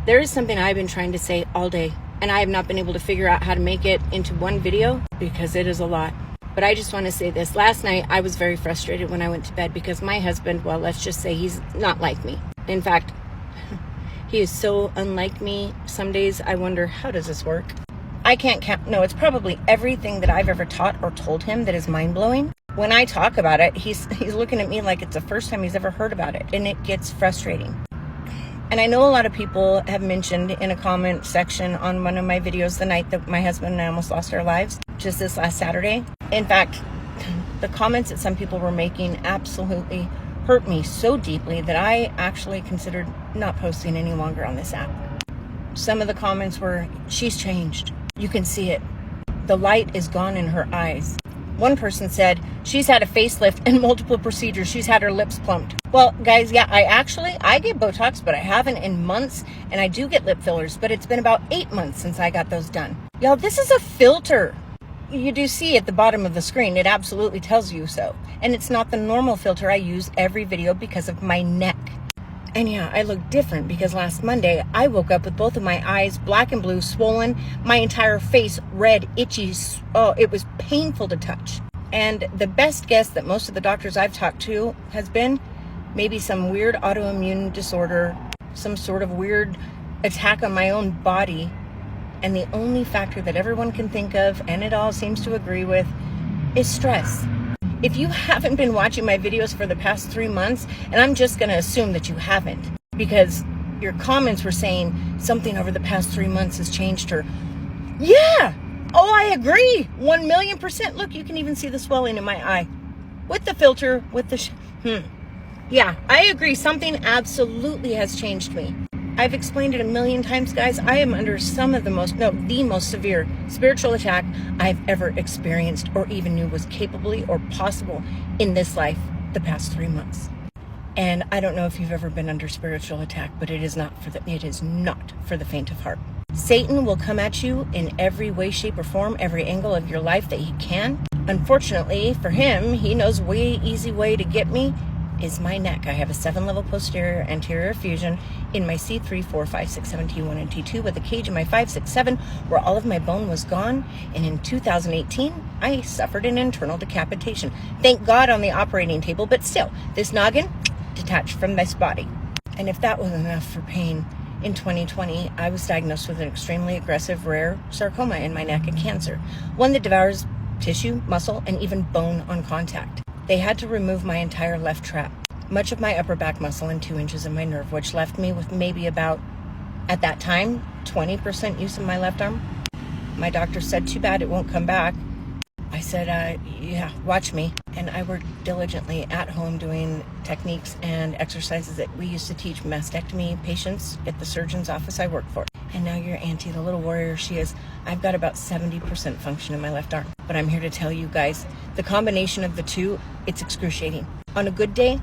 There is something I've been trying to say all day, and I have not been able to figure out how to make it into one video because it is a lot. But I just want to say this. Last night, I was very frustrated when I went to bed because my husband, well, let's just say he's not like me. In fact, he is so unlike me. Some days I wonder, how does this work? I can't count. No, it's probably everything that I've ever taught or told him that is mind-blowing. When I talk about it, he's looking at me like it's the first time he's ever heard about it, and it gets frustrating. And I know a lot of people have mentioned in a comment section on one of my videos the night that my husband and I almost lost our lives, just this last Saturday. In fact, the comments that some people were making absolutely hurt me so deeply that I actually considered not posting any longer on this app. Some of the comments were, she's changed. You can see it. The light is gone in her eyes. One person said, she's had a facelift and multiple procedures. She's had her lips plumped. Well, guys, yeah, I get Botox, but I haven't in months. And I do get lip fillers, but it's been about 8 months since I got those done. Y'all, this is a filter. You do see at the bottom of the screen, it absolutely tells you so. And it's not the normal filter I use every video because of my neck. And yeah, I look different because last Monday, I woke up with both of my eyes black and blue, swollen, my entire face red, itchy. Oh, it was painful to touch. And the best guess that most of the doctors I've talked to has been maybe some weird autoimmune disorder, some sort of weird attack on my own body. And the only factor that everyone can think of, and it all seems to agree with, is stress. If you haven't been watching my videos for the past 3 months, and I'm just going to assume that you haven't, because your comments were saying something over the past 3 months has changed her. Yeah! Oh, I agree! 1,000,000%. Look, you can even see the swelling in my eye. With the filter, with the... Yeah, I agree. Something absolutely has changed me. I've explained it a million times, guys. I am under the most severe spiritual attack I've ever experienced or even knew was capably or possible in this life the past 3 months. And I don't know if you've ever been under spiritual attack, but it is not for the faint of heart. Satan will come at you in every way, shape, or form, every angle of your life that he can. Unfortunately for him, he knows easy way to get me is my neck. I have a 7-level posterior anterior fusion in my C3, 4, 5, 6, 7, T1, and T2 with a cage in my 5, 6, 7 where all of my bone was gone. And in 2018, I suffered an internal decapitation. Thank God on the operating table, but still, this noggin detached from this body. And if that wasn't enough for pain, in 2020, I was diagnosed with an extremely aggressive rare sarcoma in my neck, a cancer, one that devours tissue, muscle, and even bone on contact. They had to remove my entire left trap, much of my upper back muscle, and 2 inches of my nerve, which left me with maybe about, at that time, 20% use of my left arm. My doctor said, too bad, it won't come back. I said, yeah, watch me. And I worked diligently at home doing techniques and exercises that we used to teach mastectomy patients at the surgeon's office I worked for. And now your auntie, the little warrior she is, I've got about 70% function in my left arm. But I'm here to tell you guys, the combination of the two, it's excruciating. On a good day,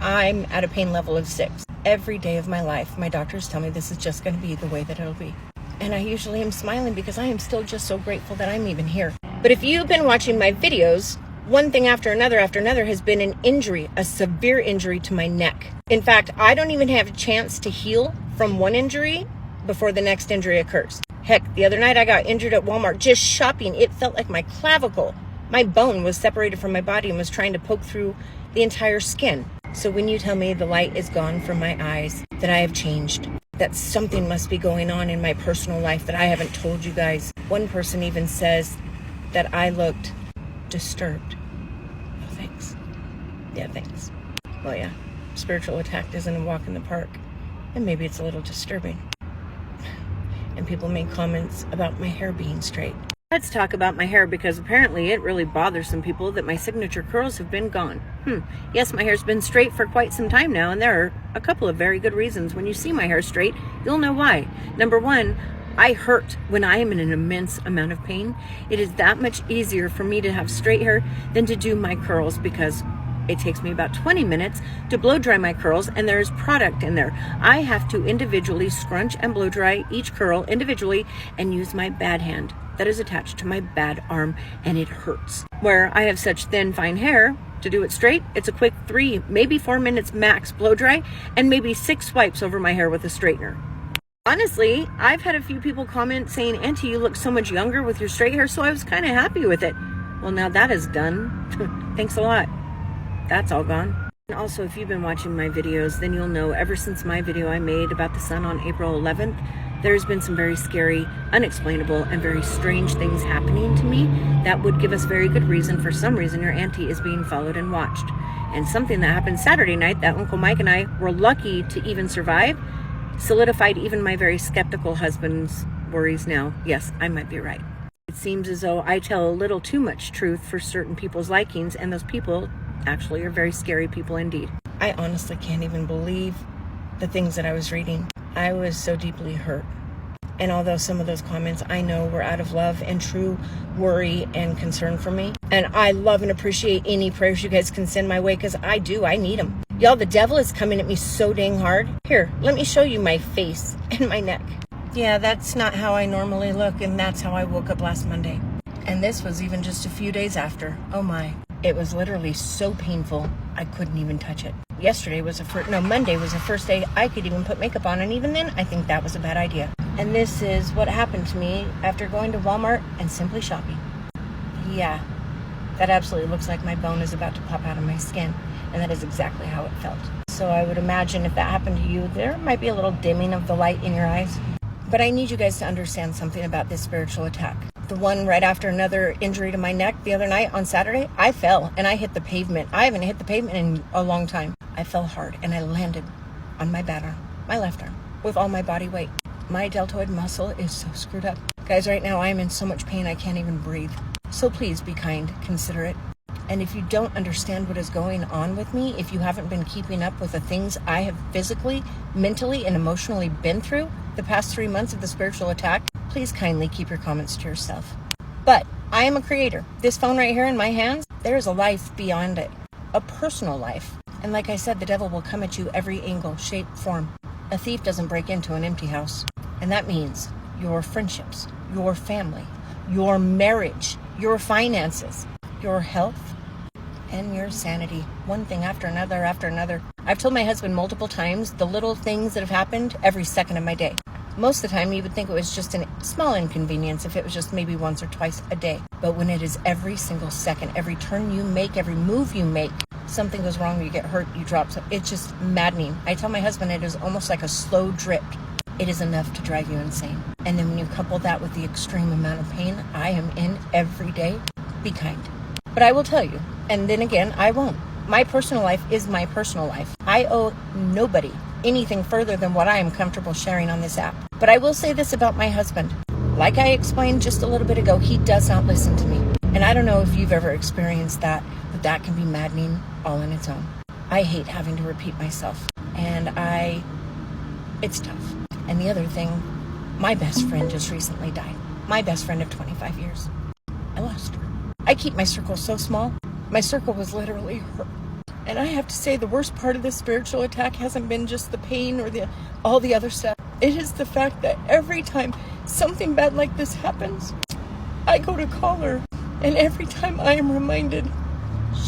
I'm at a pain level of 6. Every day of my life, my doctors tell me this is just going to be the way that it'll be. And I usually am smiling because I am still just so grateful that I'm even here. But if you've been watching my videos, one thing after another has been an injury, a severe injury to my neck. In fact, I don't even have a chance to heal from one injury before the next injury occurs. Heck, the other night I got injured at Walmart just shopping. It felt like my clavicle, my bone was separated from my body and was trying to poke through the entire skin. So when you tell me the light is gone from my eyes, that I have changed, that something must be going on in my personal life that I haven't told you guys. One person even says that I looked disturbed. Oh, thanks. Yeah, thanks. Well, yeah, spiritual attack isn't a walk in the park. And maybe it's a little disturbing. And people made comments about my hair being straight. Let's talk about my hair because apparently it really bothers some people that my signature curls have been gone. Yes, my hair's been straight for quite some time now, and there are a couple of very good reasons. When you see my hair straight, you'll know why. Number one, I hurt when I am in an immense amount of pain. It is that much easier for me to have straight hair than to do my curls because it takes me about 20 minutes to blow dry my curls, and there's product in there. I have to individually scrunch and blow dry each curl individually and use my bad hand that is attached to my bad arm, and it hurts. Where I have such thin, fine hair, to do it straight, it's a quick 3, maybe 4 minutes max blow dry, and maybe 6 swipes over my hair with a straightener. Honestly, I've had a few people comment saying, Auntie, you look so much younger with your straight hair, so I was kind of happy with it. Well, now that is done. Thanks a lot. That's all gone. And also, if you've been watching my videos, then you'll know ever since my video I made about the sun on April 11th, there's been some very scary, unexplainable, and very strange things happening to me that would give us very good reason. For some reason, your auntie is being followed and watched. And something that happened Saturday night that Uncle Mike and I were lucky to even survive solidified even my very skeptical husband's worries now. Yes, I might be right. It seems as though I tell a little too much truth for certain people's likings, and those people actually are very scary people indeed. I honestly can't even believe the things that I was reading. I was so deeply hurt. And although some of those comments I know were out of love and true worry and concern for me, and I love and appreciate any prayers you guys can send my way, because I need them. Y'all, the devil is coming at me so dang hard. Here, let me show you my face and my neck. Yeah, that's not how I normally look, and that's how I woke up last Monday. And this was even just a few days after. Oh my. It was literally so painful, I couldn't even touch it. Monday was the first day I could even put makeup on, and even then, I think that was a bad idea. And this is what happened to me after going to Walmart and Simply Shopping. Yeah, that absolutely looks like my bone is about to pop out of my skin, and that is exactly how it felt. So I would imagine if that happened to you, there might be a little dimming of the light in your eyes. But I need you guys to understand something about this spiritual attack. The one right after another injury to my neck the other night on Saturday, I fell and I hit the pavement. I haven't hit the pavement in a long time. I fell hard and I landed on my bad arm, my left arm, with all my body weight. My deltoid muscle is so screwed up. Guys, right now I am in so much pain I can't even breathe. So please be kind, considerate. And if you don't understand what is going on with me, if you haven't been keeping up with the things I have physically, mentally, and emotionally been through the past 3 months of the spiritual attack, please kindly keep your comments to yourself. But I am a creator. This phone right here in my hands, there is a life beyond it, a personal life. And like I said, the devil will come at you every angle, shape, form. A thief doesn't break into an empty house. And that means your friendships, your family, your marriage, your finances, your health, and your sanity. One thing after another after another. I've told my husband multiple times the little things that have happened every second of my day. Most of the time, you would think it was just a small inconvenience if it was just maybe once or twice a day. But when it is every single second, every turn you make, every move you make, something goes wrong, you get hurt, you drop something. It's just maddening. I tell my husband it is almost like a slow drip. It is enough to drive you insane. And then when you couple that with the extreme amount of pain I am in every day, be kind. But I will tell you, and then again, I won't. My personal life is my personal life. I owe nobody anything further than what I am comfortable sharing on this app. But I will say this about my husband. Like I explained just a little bit ago, he does not listen to me. And I don't know if you've ever experienced that, but that can be maddening all on its own. I hate having to repeat myself. And it's tough. And the other thing, my best friend just recently died. My best friend of 25 years. I lost her. I keep my circle so small. My circle was literally her. And I have to say, the worst part of this spiritual attack hasn't been just the pain or all the other stuff. It is the fact that every time something bad like this happens, I go to call her. And every time I am reminded,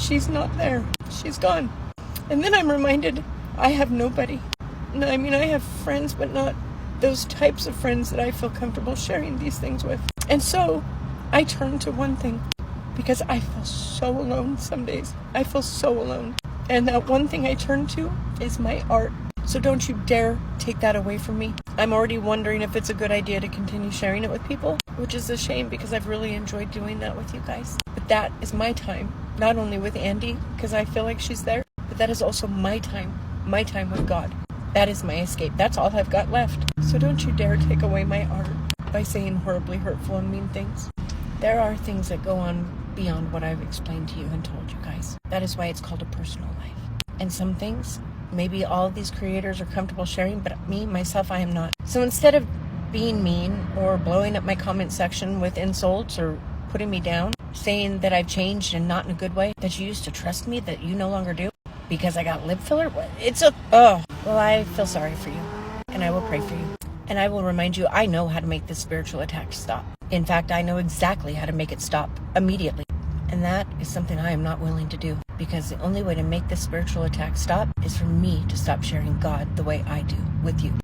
she's not there. She's gone. And then I'm reminded, I have nobody. No, I mean, I have friends, but not those types of friends that I feel comfortable sharing these things with. And so I turn to one thing, because I feel so alone some days. I feel so alone. And that one thing I turn to is my art. So don't you dare take that away from me. I'm already wondering if it's a good idea to continue sharing it with people, which is a shame because I've really enjoyed doing that with you guys. But that is my time, not only with Andy, because I feel like she's there, but that is also my time with God. That is my escape. That's all I've got left. So don't you dare take away my art by saying horribly hurtful and mean things. There are things that go on beyond what I've explained to you and told you guys. That is why it's called a personal life. And some things, maybe all of these creators are comfortable sharing, but me, myself, I am not. So instead of being mean or blowing up my comment section with insults or putting me down, saying that I've changed and not in a good way, that you used to trust me, that you no longer do, because I got lip filler, well, I feel sorry for you, and I will pray for you. And I will remind you, I know how to make this spiritual attack stop. In fact, I know exactly how to make it stop immediately. And that is something I am not willing to do, because the only way to make this spiritual attack stop is for me to stop sharing God the way I do with you.